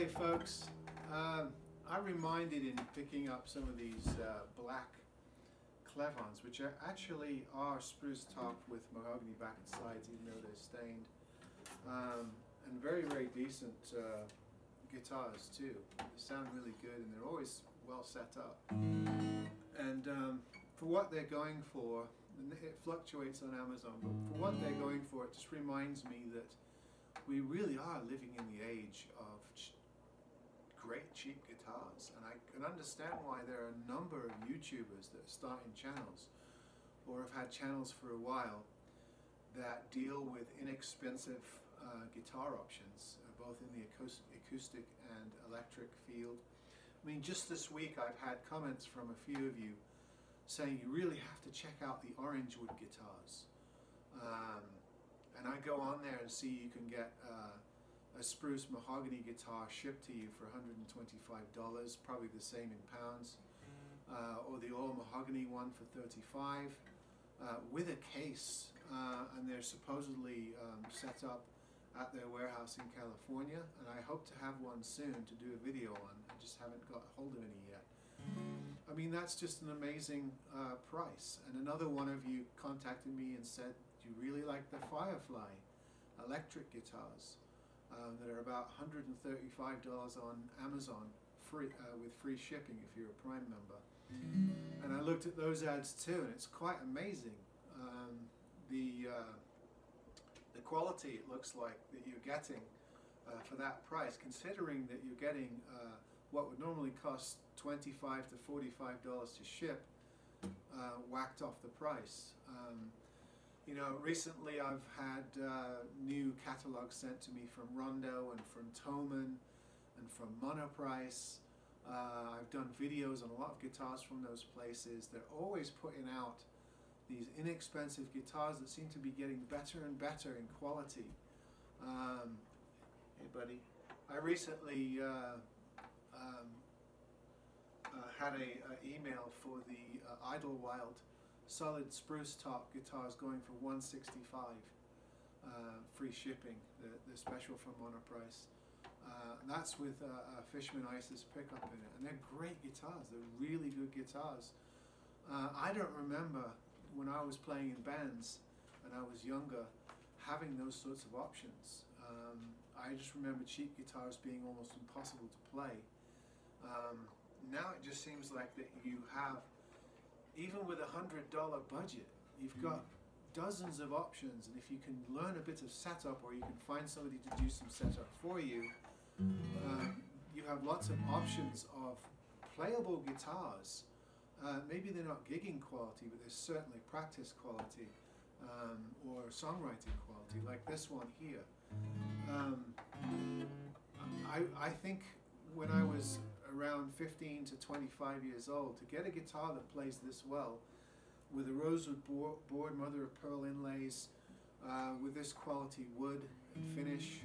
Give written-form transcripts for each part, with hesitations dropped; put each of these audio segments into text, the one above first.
Hey folks, I'm reminded in picking up some of these black clevons, which actually are spruce top with mahogany back and sides, even though they're stained, and very, very decent guitars too. They sound really good and they're always well set up. And for what they're going for, it fluctuates on Amazon, but for what they're going for, it just reminds me that we really are living in the age of great cheap guitars, and I can understand why there are a number of YouTubers that are starting channels or have had channels for a while that deal with inexpensive guitar options, both in the acoustic and electric field. I mean, just this week I've had comments from a few of you saying you really have to check out the Orangewood guitars. And I go on there and see you can get a spruce mahogany guitar shipped to you for $125, probably the same in pounds, or the all mahogany one for $35, with a case, and they're supposedly set up at their warehouse in California, and I hope to have one soon to do a video on. I just haven't got hold of any yet. I mean, that's just an amazing price. And another one of you contacted me and said you really like the Firefly electric guitars that are about $135 on Amazon, free with free shipping if you're a Prime member. And I looked at those ads too, and it's quite amazing. The quality it looks like that you're getting for that price, considering that you're getting what would normally cost $25 to $45 to ship, whacked off the price. You know, recently I've had new catalogs sent to me from Rondo and from Thomann and from Monoprice. I've done videos on a lot of guitars from those places. They're always putting out these inexpensive guitars that seem to be getting better and better in quality. Hey buddy, I recently had an email for the Idlewild solid spruce top guitars going for $165, free shipping, the special from Monoprice. That's with a Fishman Isis pickup in it, and they're great guitars. They're really good guitars. I don't remember when I was playing in bands and I was younger having those sorts of options. I just remember cheap guitars being almost impossible to play. Now it just seems like that you have, even with $100 budget, you've got dozens of options, and if you can learn a bit of setup, or you can find somebody to do some setup for you, you have lots of options of playable guitars. Maybe they're not gigging quality, but they're certainly practice quality, or songwriting quality, like this one here. I think when I was around 15 to 25 years old, to get a guitar that plays this well, with a rosewood board, mother of pearl inlays, with this quality wood and finish,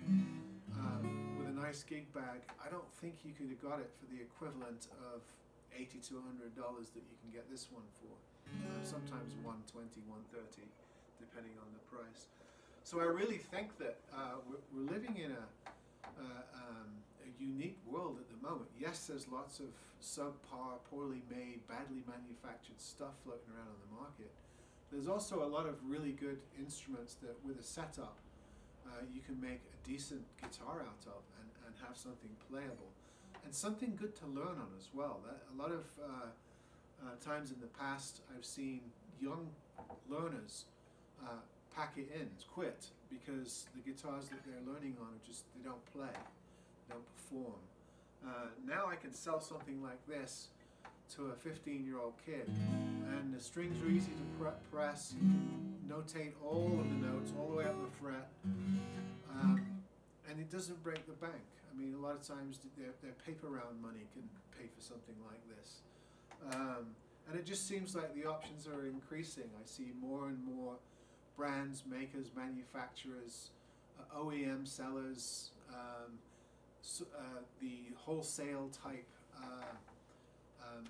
with a nice gig bag, I don't think you could have got it for the equivalent of $80 to $100 that you can get this one for. Sometimes $120, $130, depending on the price. So I really think that we're living in a unique world at the moment. Yes, there's lots of subpar, poorly made, badly manufactured stuff floating around on the market. There's also a lot of really good instruments that, with a setup, you can make a decent guitar out of and have something playable. And something good to learn on as well. A lot of times in the past I've seen young learners pack it in, quit, because the guitars that they're learning on are just, they don't play, they don't perform. Now I can sell something like this to a 15-year-old kid, and the strings are easy to press. You can notate all of the notes all the way up the fret, and it doesn't break the bank. I mean, a lot of times their paper round money can pay for something like this. And it just seems like the options are increasing. I see more and more brands, makers, manufacturers, OEM sellers, the wholesale type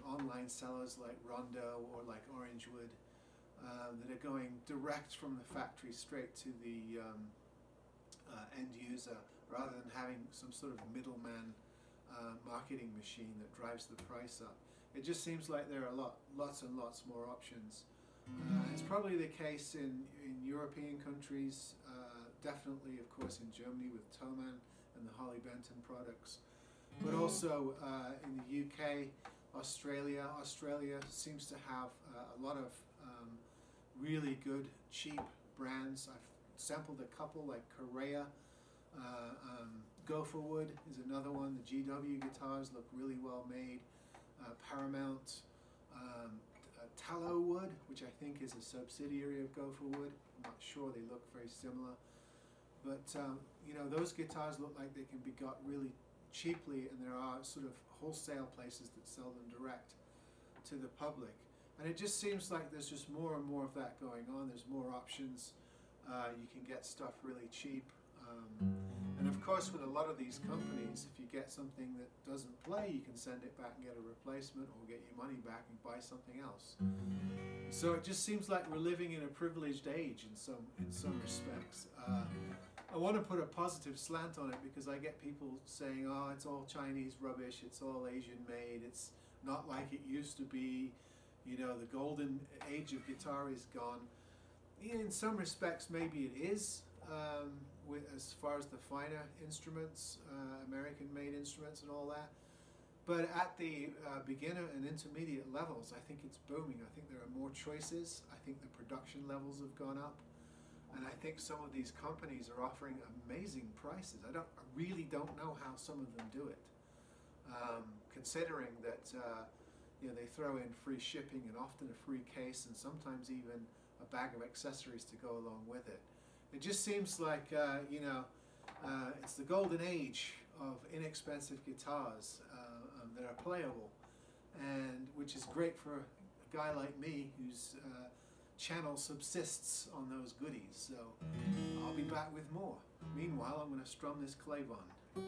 online sellers like Rondo or like Orangewood, that are going direct from the factory straight to the end user, rather than having some sort of middleman marketing machine that drives the price up. It just seems like there are lots and lots more options. It's probably the case in European countries, definitely of course in Germany with Thomann and the Holly Benton products, but also in the UK, Australia. Australia seems to have a lot of really good cheap brands. I've sampled a couple like Korea. Gopherwood is another one. The GW guitars look really well made. Paramount, Tallow Wood, which I think is a subsidiary of Gopherwood. I'm not sure, they look very similar. But you know, those guitars look like they can be got really cheaply, and there are sort of wholesale places that sell them direct to the public. And it just seems like there's just more and more of that going on. There's more options. You can get stuff really cheap. And of course, with a lot of these companies, if you get something that doesn't play, you can send it back and get a replacement, or get your money back and buy something else. So it just seems like we're living in a privileged age in some respects. I want to put a positive slant on it because I get people saying, "Oh, it's all Chinese rubbish. It's all Asian made. It's not like it used to be. You know, the golden age of guitar is gone." In some respects, maybe it is. As far as the finer instruments, American-made instruments and all that. But at the beginner and intermediate levels, I think it's booming. I think there are more choices. I think the production levels have gone up. And I think some of these companies are offering amazing prices. I really don't know how some of them do it. Considering that you know, they throw in free shipping and often a free case and sometimes even a bag of accessories to go along with it. It just seems like, you know, it's the golden age of inexpensive guitars that are playable, and which is great for a guy like me whose channel subsists on those goodies. So I'll be back with more. Meanwhile, I'm going to strum this clave on.